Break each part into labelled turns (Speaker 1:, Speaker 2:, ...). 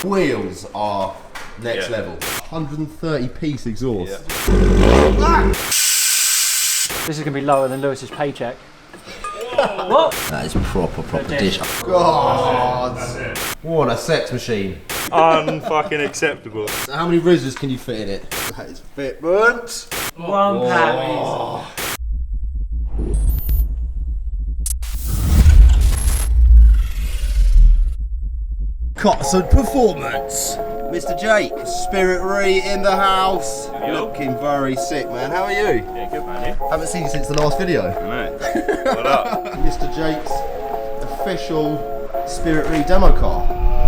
Speaker 1: Wheels are next level. 130 piece exhaust.
Speaker 2: Yeah. This is going to be lower than Lewis's paycheck. What?
Speaker 1: That is proper dish. God! What a sex machine.
Speaker 3: Unfucking acceptable.
Speaker 1: So how many rizzers can you fit in it? That is fitment.
Speaker 2: One pound.
Speaker 1: Carson Performance. Mr. Jake, Spirit Rei in the house. Looking very sick, man. How are you?
Speaker 3: Yeah, good man, you?
Speaker 1: Haven't seen you since the last video.
Speaker 3: Mate, what up?
Speaker 1: Mr. Jake's official Spirit Rei demo car.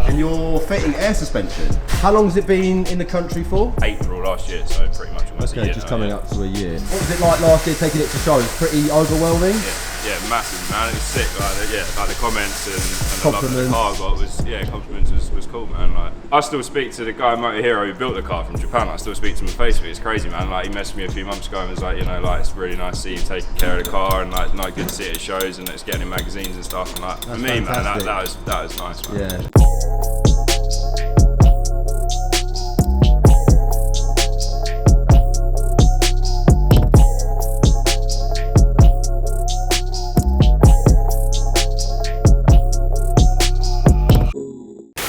Speaker 1: And you're fitting air suspension. How long has it been in the country for?
Speaker 3: April last year, so pretty much almost a year
Speaker 1: just
Speaker 3: now,
Speaker 1: coming
Speaker 3: yeah.
Speaker 1: up to a year. What was it like last year taking it to shows? Pretty overwhelming?
Speaker 3: Yeah, massive, man. It was sick. Like the comments and the love that the
Speaker 1: Compliments.
Speaker 3: car got compliments was cool, man. Like, I still speak to the guy Motor Hero who built the car from Japan. I still speak to him on Facebook. It's crazy, man. Like, he messaged me a few months ago and was like, you know, like, it's really nice to see you taking care of the car and like good to see it at shows and it's getting in magazines and stuff. And like, for me,
Speaker 1: fantastic.
Speaker 3: man, that was nice, man.
Speaker 1: Yeah.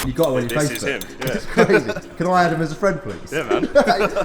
Speaker 1: You got it on your
Speaker 3: This
Speaker 1: Facebook.
Speaker 3: is him. Yeah.
Speaker 1: It's crazy. Can I add him as a friend, please?
Speaker 3: Yeah, man.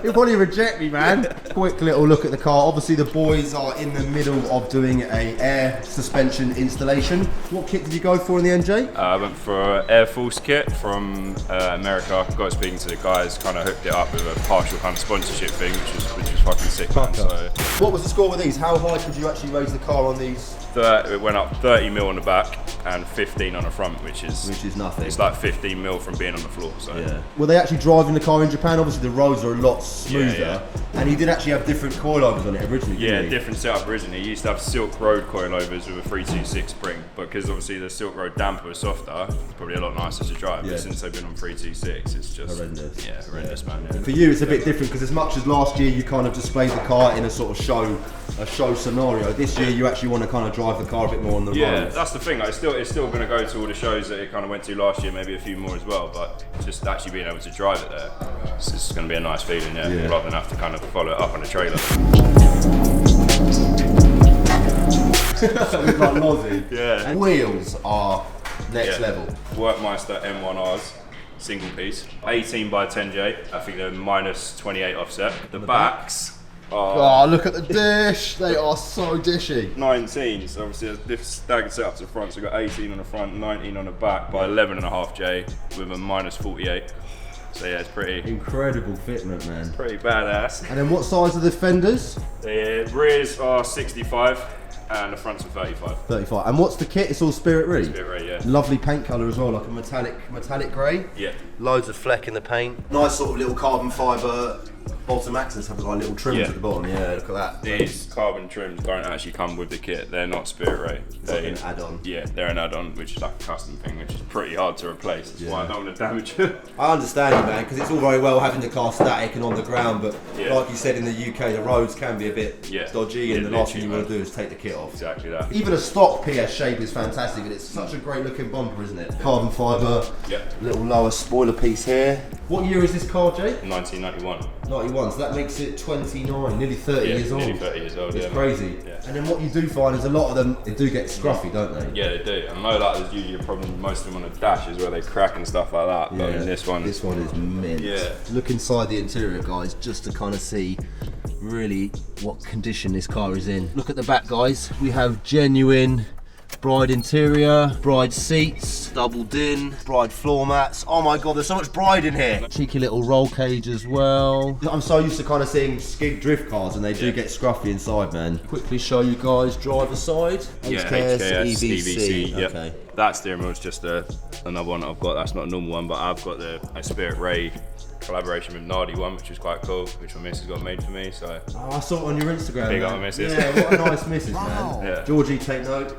Speaker 1: He'll probably reject me, man. Quick little look at the car. Obviously, the boys are in the middle of doing a air suspension installation. What kit did you go for in the NJ?
Speaker 3: I went for an Air Force kit from America. Got speaking to the guys, kind of hooked it up with a partial kind of sponsorship thing, which was fucking sick, man. So
Speaker 1: What was the score with these? How high could you actually raise the car on these?
Speaker 3: it went up 30 mil on the back and 15 on the front, which is
Speaker 1: nothing.
Speaker 3: It's like 15 mil from being on the floor. So
Speaker 1: Yeah. Were they actually driving the car in Japan? Obviously, the roads are a lot smoother.
Speaker 3: Yeah.
Speaker 1: And he did actually have different coilovers on it originally.
Speaker 3: Yeah,
Speaker 1: didn't he?
Speaker 3: different setup originally. He used to have Silk Road coilovers with a 326 spring, but because obviously the Silk Road damper was softer, it's probably a lot nicer to drive.
Speaker 1: Yeah.
Speaker 3: But since they've been on 326, it's just
Speaker 1: Horrendous.
Speaker 3: Yeah, horrendous, man. Yeah.
Speaker 1: For you, it's a bit different because as much as last year you kind of displayed the car in a sort of show scenario, this year you actually want to kind of drive the car a bit more on the
Speaker 3: Yeah,
Speaker 1: road.
Speaker 3: that's the thing. Like, it's still going to go to all the shows that it kind of went to last year, maybe a few more as well. But just actually being able to drive it there, it's going to be a nice feeling, yeah. Rather than have to kind of follow it up on a trailer.
Speaker 1: Something like Lozzie.
Speaker 3: Yeah.
Speaker 1: And wheels are next level.
Speaker 3: Workmeister M1Rs, single piece, 18 by 10J. I think they're minus 28 offset. The backs are
Speaker 1: Oh, look at the dish. They are so dishy.
Speaker 3: 19. So obviously there's different staggered setups at the front. So we've got 18 on the front, 19 on the back by 11.5 J with a minus 48. So yeah, it's pretty
Speaker 1: Incredible fitment, man.
Speaker 3: badass.
Speaker 1: And then what size are the fenders?
Speaker 3: The rears are 65 and the fronts are 35.
Speaker 1: 35. And what's the kit? It's all Spirit Rei.
Speaker 3: Spirit Rei, yeah.
Speaker 1: Lovely paint colour as well, like a metallic grey.
Speaker 3: Yeah.
Speaker 1: Loads of fleck in the paint. Nice sort of little carbon fibre. Bottom axles have like little trims
Speaker 3: Yeah.
Speaker 1: at the bottom. Yeah, look at that.
Speaker 3: These carbon trims don't actually come with the kit. They're not Spirit Rei.
Speaker 1: It's like an add-on.
Speaker 3: Yeah, they're an add-on, which is like a custom thing, which is pretty hard to replace. That's why I
Speaker 1: Yeah.
Speaker 3: don't want to damage it.
Speaker 1: I understand you, man, because it's all very well having the car static and on the ground, but
Speaker 3: Yeah.
Speaker 1: like you said, in the UK, the roads can be a bit
Speaker 3: Yeah.
Speaker 1: dodgy, and
Speaker 3: Yeah,
Speaker 1: the last thing you
Speaker 3: literally,
Speaker 1: want to do is take the kit off.
Speaker 3: Exactly that.
Speaker 1: Even a stock PS shape is fantastic, and it's such a great looking bumper, isn't it? Carbon fibre,
Speaker 3: Yeah.
Speaker 1: little lower spoiler piece here. What year is this car, Jake?
Speaker 3: 1991.
Speaker 1: 91, so that makes it 29, nearly 30
Speaker 3: Yeah,
Speaker 1: years old.
Speaker 3: nearly 30 years old,
Speaker 1: It's
Speaker 3: yeah.
Speaker 1: crazy.
Speaker 3: Yeah.
Speaker 1: And then what you do find is a lot of them, they do get scruffy, don't they?
Speaker 3: Yeah, they do. I know that there's usually a problem with most of them on the dash is where they crack and stuff like that. But in this one
Speaker 1: is mint.
Speaker 3: Yeah.
Speaker 1: Look inside the interior, guys, just to kind of see really what condition this car is in. Look at the back, guys. We have genuine bride interior, bride seats, double din, bride floor mats. Oh my god, there's so much bride in here. Cheeky little roll cage as well. I'm so used to kind of seeing skid drift cars, and they do get scruffy inside, man. Quickly show you guys driver side.
Speaker 3: Yeah,
Speaker 1: HKS,
Speaker 3: EVC. Yep.
Speaker 1: Okay.
Speaker 3: That steering wheel's just another one I've got. That's not a normal one, but I've got a Spirit Rei collaboration with Nardi one, which is quite cool, which my missus got made for me. So
Speaker 1: Oh, I saw it on your Instagram.
Speaker 3: Big
Speaker 1: man.
Speaker 3: up, missus.
Speaker 1: Yeah, what a nice missus, man.
Speaker 3: Yeah.
Speaker 1: Georgie, take note.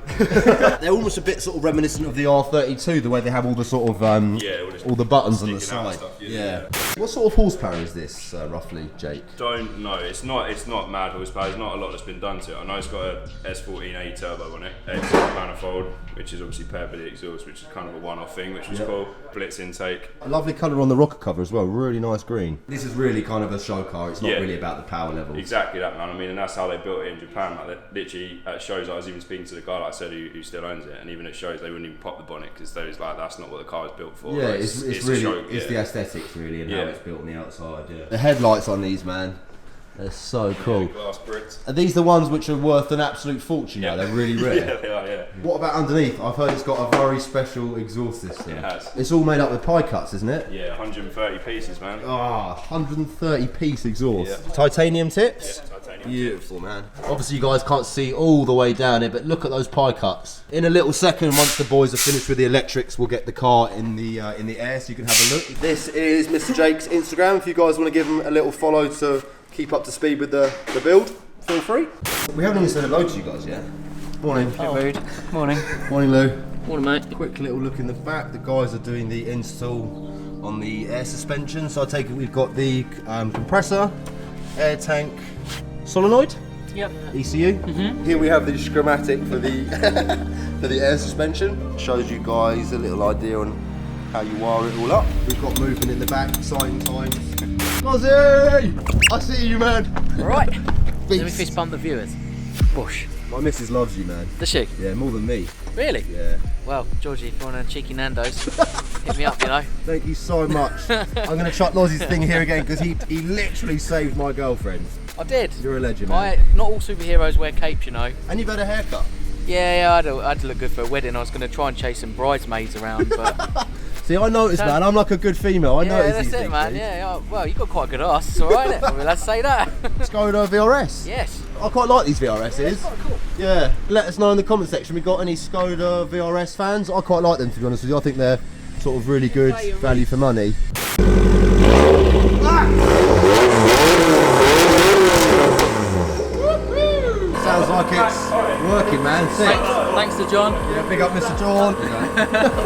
Speaker 1: They're almost a bit sort of reminiscent of the R32, the way they have all the sort of all the buttons on the
Speaker 3: sticking out
Speaker 1: side.
Speaker 3: and stuff,
Speaker 1: Yeah. What sort of horsepower is this, roughly, Jake?
Speaker 3: don't know. It's not mad horsepower. There's not a lot that's been done to it. I know it's got a S13 turbo on it, X manifold, which is obviously paired with the exhaust, which is kind of a one-off thing, which was cool. Blitz intake.
Speaker 1: A lovely colour on the rocker cover as well, really nice green. This is really kind of a show car, it's not really about the power level.
Speaker 3: Exactly that, man. I mean, and that's how they built it in Japan. Like, that literally, at shows, I was even speaking to the guy, like I said, who still owns it, and even at shows, they wouldn't even pop the bonnet because they was like, that's not what the car was built for.
Speaker 1: Yeah,
Speaker 3: like,
Speaker 1: it's really, it's the aesthetics really, and how it's built on the outside. Yeah. The headlights on these, man. They're so cool.
Speaker 3: Glass bricks.
Speaker 1: Are these the ones which are worth an absolute fortune now? They're really rare.
Speaker 3: Yeah, they are, yeah.
Speaker 1: What about underneath? I've heard it's got a very special exhaust system.
Speaker 3: It has.
Speaker 1: It's all made up with pie cuts, isn't it?
Speaker 3: Yeah, 130 pieces, man.
Speaker 1: Ah, 130 piece exhaust. Yeah. Titanium tips?
Speaker 3: Yeah, titanium.
Speaker 1: Beautiful, man. Obviously you guys can't see all the way down here, but look at those pie cuts. In a little second, once the boys are finished with the electrics, we'll get the car in the air so you can have a look. This is Mr. Jake's Instagram. If you guys want to give him a little follow to keep up to speed with the build, feel free. We haven't even said hello to you guys yet. Morning.
Speaker 2: Rude. Morning.
Speaker 1: Morning, Lou.
Speaker 2: Morning, mate.
Speaker 1: Quick little look in the back. The guys are doing the install on the air suspension. So I take it we've got the compressor, air tank, solenoid.
Speaker 2: Yep.
Speaker 1: ECU. Here we have the schematic for the for the air suspension. Shows you guys a little idea on how you wire it all up. We've got movement in the back, exciting times. Lozzie! I see you, man.
Speaker 4: Right. Let me fist bump the viewers. Bush.
Speaker 1: My missus loves you, man.
Speaker 4: Does she?
Speaker 1: Yeah, more than me.
Speaker 4: Really?
Speaker 1: Yeah.
Speaker 4: Well, Georgie, if you want a cheeky Nando's, hit me up, you know.
Speaker 1: Thank you so much. I'm going to chuck Lozzie's thing here again because he literally saved my girlfriend.
Speaker 4: I did.
Speaker 1: You're a legend, man.
Speaker 4: Not all superheroes wear capes, you know.
Speaker 1: And you've had a haircut.
Speaker 4: Yeah, I had to look good for a wedding. I was going to try and chase some bridesmaids around, but...
Speaker 1: See, I noticed, man. I'm like a good female. I noticed
Speaker 4: that's
Speaker 1: these
Speaker 4: it,
Speaker 1: things,
Speaker 4: man.
Speaker 1: dude.
Speaker 4: Yeah, well, you've got quite a good ass. It's all right, isn't it? I mean, let's say that.
Speaker 1: Skoda VRS.
Speaker 4: Yes.
Speaker 1: I quite like these VRSs.
Speaker 4: Yeah, it's quite cool.
Speaker 1: Yeah. Let us know in the comment section. We got any Skoda VRS fans? I quite like them, to be honest with you. I think they're sort of really good value for money. Sounds like it's working, man. Sick.
Speaker 4: Thanks to John.
Speaker 1: Yeah, big up Mr. John.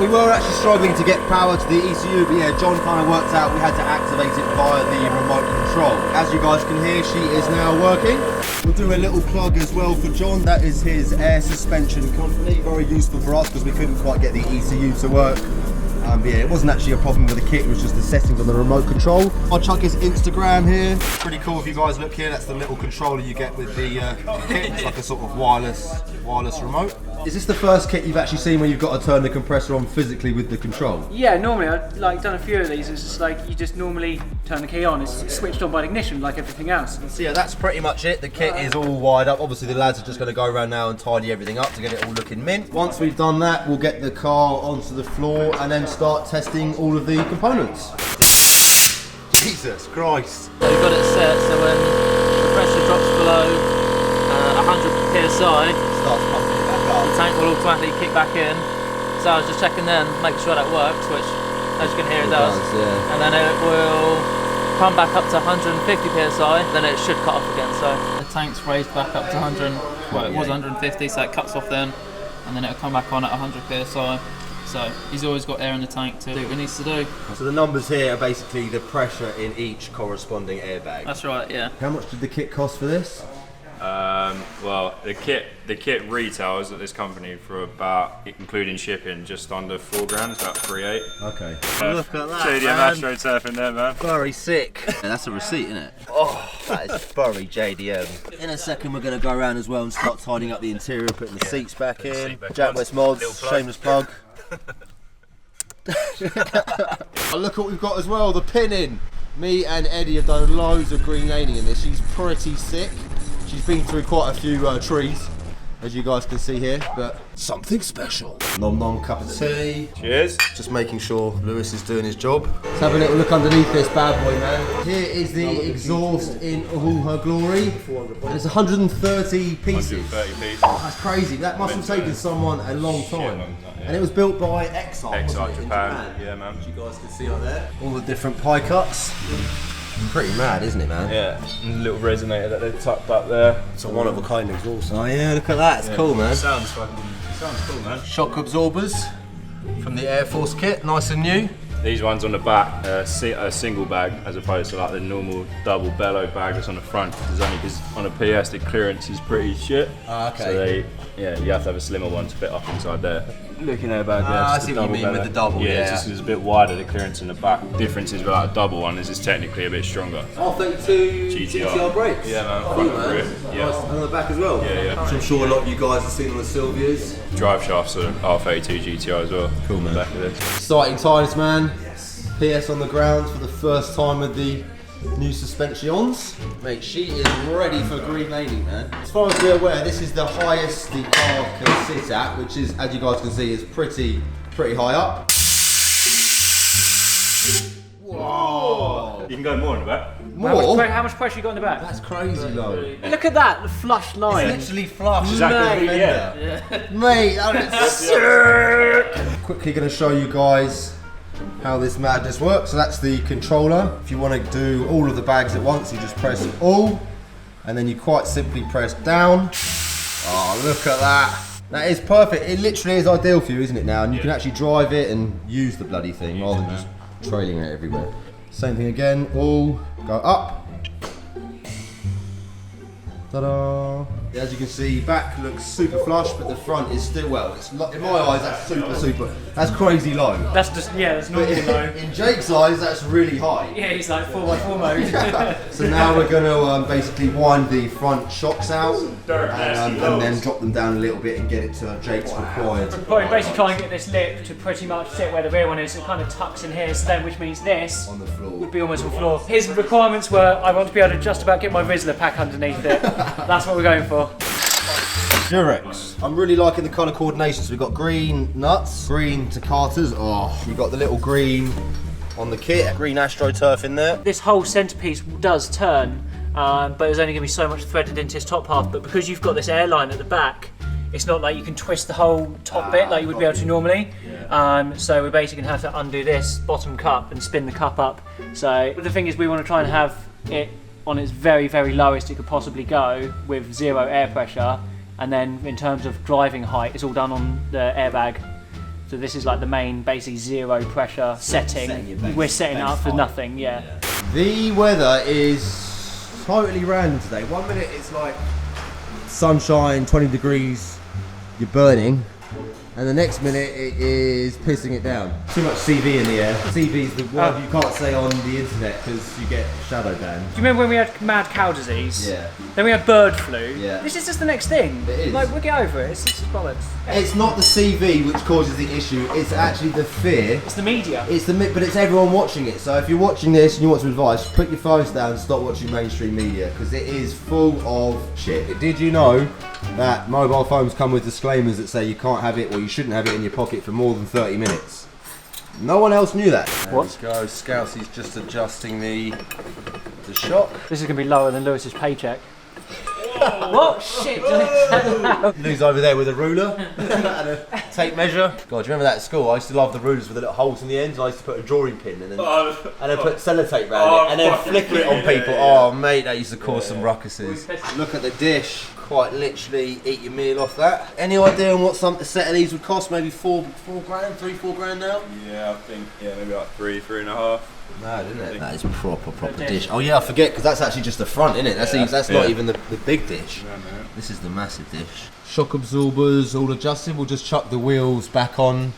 Speaker 1: We were actually struggling to get power to the ECU, but yeah, John kind of worked out we had to activate it via the remote control. As you guys can hear, she is now working. We'll do a little plug as well for John. That is his air suspension company. Very useful for us because we couldn't quite get the ECU to work. But yeah, it wasn't actually a problem with the kit, it was just the settings on the remote control. I'll chuck his Instagram here. Pretty cool if you guys look here, that's the little controller you get with the kit. It's like a sort of wireless remote. Is this the first kit you've actually seen where you've got to turn the compressor on physically with the control?
Speaker 2: Yeah, normally I've done a few of these. It's just like you just normally turn the key on. It's switched on by ignition like everything else.
Speaker 1: So yeah, that's pretty much it. The kit is all wired up. Obviously the lads are just going to go around now and tidy everything up to get it all looking mint. Once we've done that, we'll get the car onto the floor and then start testing all of the components. Jesus Christ.
Speaker 4: So we've got it set so when the pressure drops below 100 psi,
Speaker 1: Starts pumping it back up.
Speaker 4: the tank will automatically kick back in. So I was just checking then, make sure that works, which as you can hear it does.
Speaker 1: Yeah.
Speaker 4: And then it will come back up to 150 psi, then it should cut off again. So the tank's raised back up to 100, well it was 150, so it cuts off then, and then it'll come back on at 100 psi. So he's always got air in the tank to do what he needs to do.
Speaker 1: So the numbers here are basically the pressure in each corresponding airbag.
Speaker 4: That's right, yeah.
Speaker 1: How much did the kit cost for this?
Speaker 3: Well, the kit retails at this company for about, including shipping, just under £4,000, about 3,800.
Speaker 1: Okay. Look at that,
Speaker 3: JDM
Speaker 1: man.
Speaker 3: AstroTurf in there, man.
Speaker 1: Very sick. Yeah, that's a receipt, isn't it? Oh, that is very JDM. In a second, we're going to go around as well and start tidying up the interior, putting the seats back in. Jack West Mods, shameless plug. Oh, look what we've got as well, the pinning. Me and Eddie have done loads of green laning in this. She's pretty sick. She's been through quite a few trees, as you guys can see here, but something special. Nom nom cup of tea.
Speaker 3: Cheers.
Speaker 1: Just making sure Lewis is doing his job. Let's have a little look underneath this bad boy, man. Here is the exhaust in all her glory. And it's 130 pieces.
Speaker 3: 130 pieces.
Speaker 1: Oh, that's crazy. That must have taken someone a long time.
Speaker 3: Yeah.
Speaker 1: And it was built by Exile,
Speaker 3: Exile
Speaker 1: wasn't it, in
Speaker 3: Japan. Yeah, man.
Speaker 1: Which you guys can see on there. All the different pie cuts. Pretty mad, isn't it, man?
Speaker 3: Yeah, and a little resonator that they've tucked up there.
Speaker 1: It's a one-of-a-kind exhaust. Oh yeah, look at that. It's cool, man.
Speaker 3: Sounds cool, man.
Speaker 1: Shock absorbers from the Air Force kit, nice and new.
Speaker 3: These ones on the back, a single bag as opposed to like the normal double bellow bag that's on the front. It's only because on a PS the clearance is pretty shit.
Speaker 1: Okay.
Speaker 3: So you have to have a slimmer one to fit up inside there. looking airbag there.
Speaker 1: I see what you mean with the double, yeah.
Speaker 3: It's just it's a bit wider, the clearance in the back. Difference is without a double one is it's technically a bit stronger.
Speaker 1: R32 GTR brakes.
Speaker 3: Yeah, man.
Speaker 1: Cool, man.
Speaker 3: Yeah.
Speaker 1: Nice. And on the back as well.
Speaker 3: Yeah.
Speaker 1: Which I'm sure a lot of you guys have seen on the Silvias.
Speaker 3: Drive shafts are R32 GTR as well.
Speaker 1: Cool, man.
Speaker 3: Back of this.
Speaker 1: Exciting times, man. PS on the ground for the first time with the new suspensions. Mate, she is ready for Green Lady, man. As far as we're aware, this is the highest the car can sit at, which is, as you guys can see, is pretty high up. Whoa!
Speaker 3: You can go more in the back.
Speaker 1: More?
Speaker 2: How much pressure you got in the back?
Speaker 1: That's crazy low.
Speaker 2: Look at that, the flush line.
Speaker 1: It's literally flush.
Speaker 3: Exactly,
Speaker 1: Mate,
Speaker 3: yeah.
Speaker 1: Mate, that is sick! Quickly going to show you guys how this madness works. So that's the controller. If you want to do all of the bags at once, you just press all, and then you quite simply press down. Oh, look at that. That is perfect. It literally is ideal for you, isn't it now? And you can actually drive it and use the bloody thing rather than just trailing it everywhere. Same thing again, all, go up. Ta-da! As you can see, back looks super flush, but the front is still, well, it's in my eyes, that's super. That's crazy low.
Speaker 2: That's just, yeah, that's normal low.
Speaker 1: In Jake's eyes, that's really high.
Speaker 2: Yeah, he's like 4x4 mode.
Speaker 1: So now we're going to basically wind the front shocks out and then drop them down a little bit and get it to Jake's required.
Speaker 2: Probably basically try and get this lip to pretty much sit where the rear one is. It kind of tucks in here, so then which means this
Speaker 1: On the floor.
Speaker 2: would be almost on the floor. His requirements were, I want to be able to just about get my Rizzler pack underneath it. That's what we're going for.
Speaker 1: Durex. I'm really liking the colour coordination. So we've got green nuts, green to Carter's. Oh, you've got the little green on the kit, green AstroTurf in there.
Speaker 2: This whole centrepiece does turn, but there's only going to be so much threaded into its top half. But because you've got this airline at the back, it's not like you can twist the whole top bit like you would be able to normally. So we're basically going to have to undo this bottom cup and spin the cup up. So the thing is, we want to try and have it on its very, very lowest it could possibly go with 0 air pressure. And then in terms of driving height, it's all done on the airbag. So this is like the main, basically 0 pressure setting. We're setting it up for nothing, yeah.
Speaker 1: The weather is totally random today. 1 minute it's like sunshine, 20 degrees, you're burning. And the next minute it is pissing it down. Too much CV in the air. CV is the word you can't say on the internet because you get shadow banned.
Speaker 2: Do you remember when we had mad cow disease?
Speaker 1: Yeah.
Speaker 2: Then we had bird flu.
Speaker 1: Yeah.
Speaker 2: This is just the next thing.
Speaker 1: It is.
Speaker 2: Like, we'll get over it. It's just bollocks.
Speaker 1: It's not the CV which causes the issue, it's actually the fear.
Speaker 2: It's the media.
Speaker 1: But it's everyone watching it. So if you're watching this and you want some advice, put your phones down and stop watching mainstream media because it is full of shit. Did you know that mobile phones come with disclaimers that say you can't have it or you shouldn't have it in your pocket for more than 30 minutes? No one else knew that.
Speaker 2: What?
Speaker 1: There we go. Scousy's just adjusting the shock.
Speaker 2: This is going to be lower than Lewis's paycheck. What? Shit!
Speaker 1: Lou's over there with a ruler and a tape measure. God, do you remember that at school? I used to love the rulers with the little holes in the ends. I used to put a drawing pin and then put sellotape around it and then flick it on people. Oh mate, that used to cause some ruckuses. Look at the dish. Quite literally eat your meal off that. Any idea on what a set of these would cost? Maybe four grand, 3-4 grand now?
Speaker 3: Yeah, I think maybe like 3.5.
Speaker 1: Mad, isn't it? That is proper dish. Oh yeah, I forget because that's actually just the front, isn't it? That's not even the big dish. This is the massive dish. Shock absorbers all adjusted. We'll just chuck the wheels back on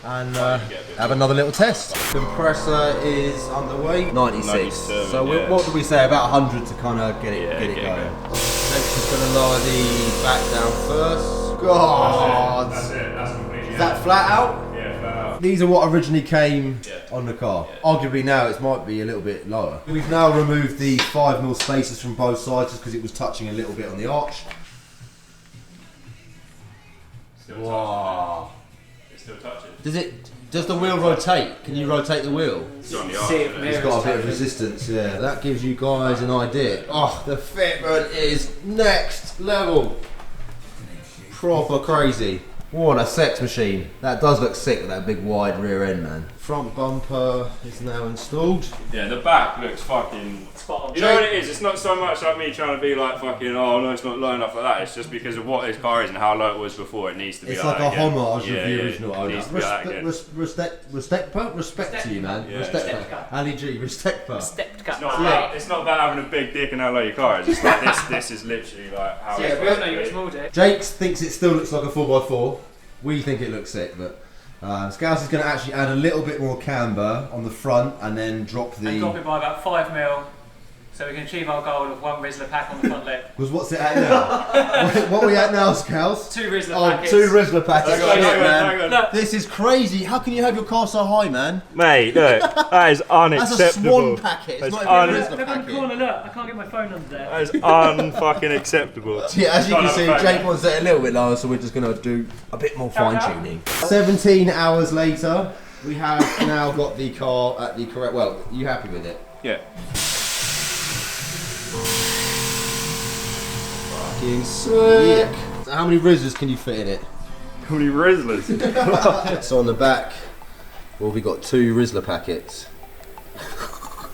Speaker 1: and have another little test. Compressor is underway. 96. So what do we say? About 100 to kind of get it going. Next is going to lower the back down first. God.
Speaker 3: That's it. That's completely.
Speaker 1: Is that flat out?
Speaker 3: Yeah, flat out.
Speaker 1: These are what originally came on the car. Arguably now it might be a little bit lower. We've now removed the 5mm spacers from both sides just because it was touching a little bit on the arch.
Speaker 3: Wow. It still touches.
Speaker 1: Does the wheel rotate? Can you rotate the wheel?
Speaker 3: It's on the arch.
Speaker 1: It's got a bit of resistance, yeah. That gives you guys an idea. Oh, the fitment is next level. Proper crazy. What a sex machine. That does look sick with that big wide rear end, man. Front bumper is now installed.
Speaker 3: Yeah, the back looks fucking
Speaker 2: spot on.
Speaker 3: You know what it is? It's not so much like me trying to be like fucking, oh no, it's not low enough like that. It's just because of what this car is and how low it was before. It needs to be
Speaker 1: it's
Speaker 3: like
Speaker 1: like
Speaker 3: that
Speaker 1: a
Speaker 3: again.
Speaker 1: homage of the original owner.
Speaker 3: Respect
Speaker 1: Respect to you, man.
Speaker 3: Yeah.
Speaker 1: Respect. Ali G, respect per.
Speaker 3: It's not about having a big dick and how low your car is. It's like this is literally like how
Speaker 2: we all know you're a small dick.
Speaker 1: Jake thinks it still looks like a 4x4. We think it looks sick, but Scouse is going to actually add a little bit more camber on the front and then drop the...
Speaker 2: And drop it by about 5 mil, so we can achieve our goal of 1 Rizzler pack on the front lip.
Speaker 1: Because what's it at now? what are we at now, Scouse?
Speaker 2: 2 Rizzler packets.
Speaker 1: 2 Rizzler packets.
Speaker 3: Hang on.
Speaker 2: Look.
Speaker 1: This is crazy. How can you have your car so high, man?
Speaker 3: Mate, look, that is unacceptable.
Speaker 1: That's a swan packet. It's not even a Rizzler
Speaker 2: Look on the
Speaker 1: packet.
Speaker 2: corner, look, I can't get my phone under there.
Speaker 3: That is unfucking acceptable.
Speaker 1: Yeah, as you can see,
Speaker 3: Can't have a
Speaker 1: Jake wants it a little bit lower, so we're just going to do a bit more fine tuning. 17 hours later, we have now got the car at the correct. Well, are you happy with it?
Speaker 3: Yeah.
Speaker 1: Fucking sick. So how many Rizzlers can you fit in it?
Speaker 3: How many Rizzlers?
Speaker 1: So on the back, well, we got 2 Rizzler packets.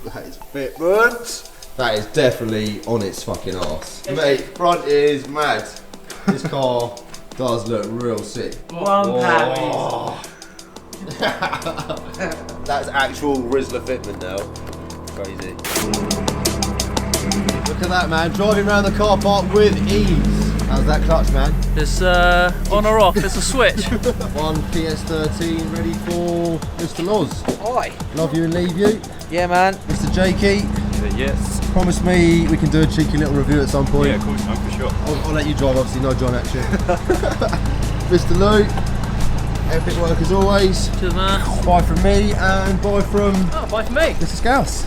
Speaker 1: That is fitment. That is definitely on its fucking arse. Mate, front is mad. This car does look real sick.
Speaker 2: 1 pack.
Speaker 1: Oh. That's actual Rizzler fitment now. Crazy. Look at that, man, driving around the car park with ease. How's that clutch, man?
Speaker 4: It's on or off, it's a switch.
Speaker 1: One PS13 ready for Mr. Loz.
Speaker 5: Hi.
Speaker 1: Love you and leave you.
Speaker 5: Yeah, man.
Speaker 1: Mr. Jakey,
Speaker 3: Yes.
Speaker 1: promise me we can do a cheeky little review at some point.
Speaker 3: Yeah, of course, no, for sure.
Speaker 1: I'll let you drive, obviously, no John action. Mr. Lou, everything work as always.
Speaker 4: Cheers, man.
Speaker 1: Bye from me and bye from
Speaker 4: Oh, bye for me.
Speaker 1: Mr. Scouse.